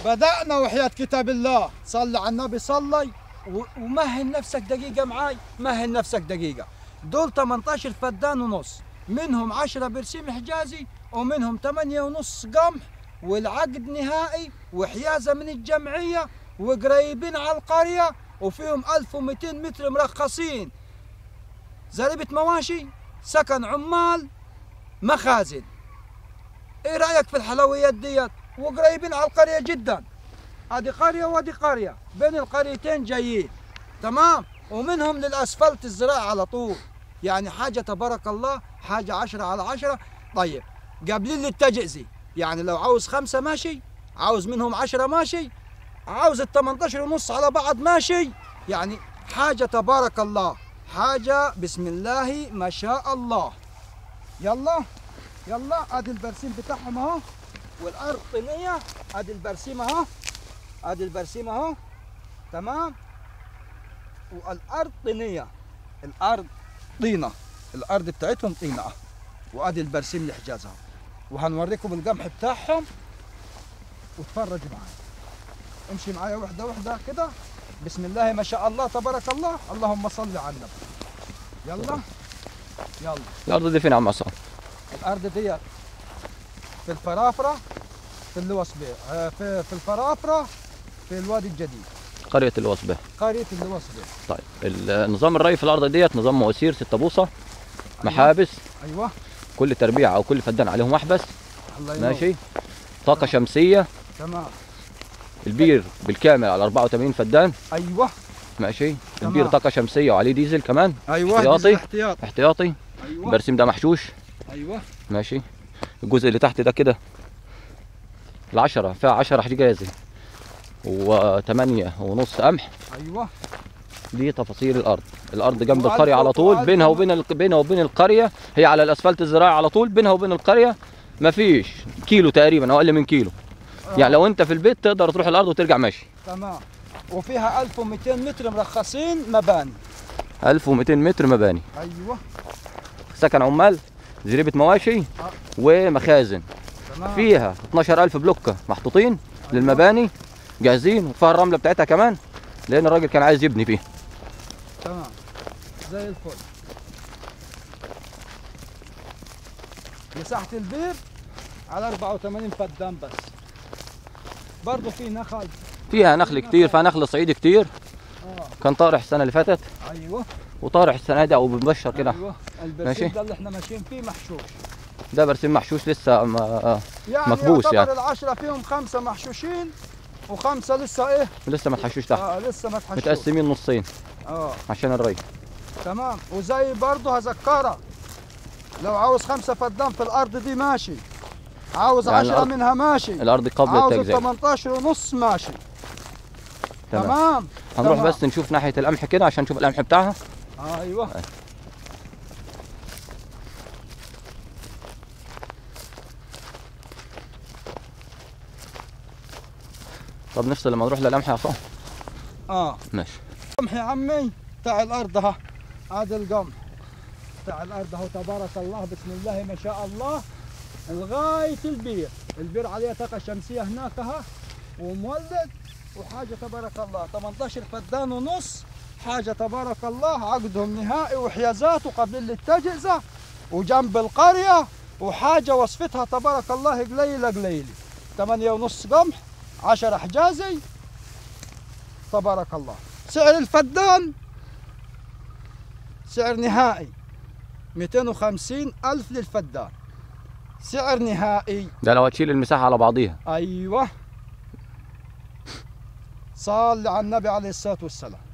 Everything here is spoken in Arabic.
بدأنا وحياة كتاب الله. صلي على النبي صلي ومهن نفسك دقيقة معاي، مهن نفسك دقيقة. دول 18 فدان ونص، منهم 10 برسيم حجازي ومنهم 8 ونص قمح، والعقد نهائي وحيازة من الجمعية وقريبين على القرية، وفيهم 1200 متر مرخصين، زريبة مواشي، سكن عمال، مخازن. ايه رأيك في الحلويات ديت؟ وقريبين على القرية جدا. ادي قرية وادي قرية، بين القريتين جايين تمام، ومنهم للاسفلت الزراعي على طول. يعني حاجة تبارك الله، حاجة 10 على 10. طيب قابلين للتجهيز، يعني لو عاوز 5 ماشي، عاوز منهم 10 ماشي، عاوز ال 18 ونص على بعض ماشي. يعني حاجة تبارك الله، حاجة بسم الله ما شاء الله. يلا يلا، ادي البرسيم بتاعهم اهو، والارض طينية. ادي البرسيم اهو، ادي البرسيم اهو تمام، والارض طينية، الارض طينة، الارض بتاعتهم طينة اهو. وادي البرسيم لحجازها، وهنوريكم القمح بتاعهم واتفرج معايا. امشي معايا وحده وحده كده. بسم الله ما شاء الله تبارك الله، اللهم صل على النبي. يلا يلا. الارض دي فين يا عم عصام؟ الارض ديت في الفرافره، في اللوصبه، في الفرافره، في الوادي الجديد، قرية الوصبة. قريه اللوصبه. طيب نظام الري في الارض ديت نظام مواسير 6 بوصة، محابس. ايوه. كل تربيع او كل فدان عليهم محبس. الله ينور. ماشي. طاقة شمسية. تمام. البير بالكامل على 84 فدان. ايوه. ماشي. البير طاقة شمسية وعليه ديزل كمان. ايوه. احتياطي. احتياطي. ايوه. البرسيم ده محشوش. ايوه. ماشي. الجزء اللي تحت ده كده ال10 فيها 10 حجازي و8 ونص قمح. ايوه. دي تفاصيل الارض. الارض جنب القريه على طول، بينها وبين القريه، هي على الاسفلت الزراعي على طول، بينها وبين القريه مفيش كيلو تقريبا او اقل من كيلو. يعني لو انت في البيت تقدر تروح الارض وترجع ماشي. تمام. وفيها 1200 متر مرخصين مباني. 1200 متر مباني. ايوه. سكن عمال، زريبه مواشي ومخازن. تمام. فيها 12000 بلوكه محطوطين للمباني جاهزين، وفيها الرمله بتاعتها كمان لان الراجل كان عايز يبني فيه. تمام زي الفل. مساحة البير على 84 فدان بس. برضه في نخل، فيها نخل كتير، فيها نخل صعيدي كتير. كان طارح السنة اللي فاتت. ايوه. وطارح السنة دي او بنبشر كده. ايوه. البرسيم ده اللي احنا ماشيين فيه محشوش. ده برسيم محشوش لسه مكبوس يعني. ال10 فيهم 5 محشوشين و5 لسه ايه؟ لسه ما تحشوش تحت. لسه ما تحشوش. متقسمين نصين. عشان الري. تمام. وزي برضه هذكرك، لو عاوز 5 فدان في الارض دي ماشي، عاوز يعني 10 منها ماشي، الارض قابله للتجزئه، عاوز 18 ونص ماشي. تمام. هنروح بس نشوف ناحيه القمح كده عشان نشوف القمح بتاعها. ايوه. طب نفصل لما نروح للقمح يا عصام. ماشي. القمح يا عمي بتاع الارض اهو، هذا القمح بتاع الارض اهو تبارك الله، بسم الله ما شاء الله، لغايه البير. البير عليه طاقه شمسيه هناك اهو، ومولد، وحاجه تبارك الله. 18 فدان ونص، حاجه تبارك الله، عقدهم نهائي وحيازات وقابلين للتجهيزه، وجنب القريه، وحاجه وصفتها تبارك الله قليله قليله. 8 ونص قمح، 10 حجازي، تبارك الله. سعر الفدان سعر نهائي 250,000 للفدان، سعر نهائي. ده لو هتشيل المساحة على بعضيها. ايوه. صل على النبي عليه الصلاة والسلام.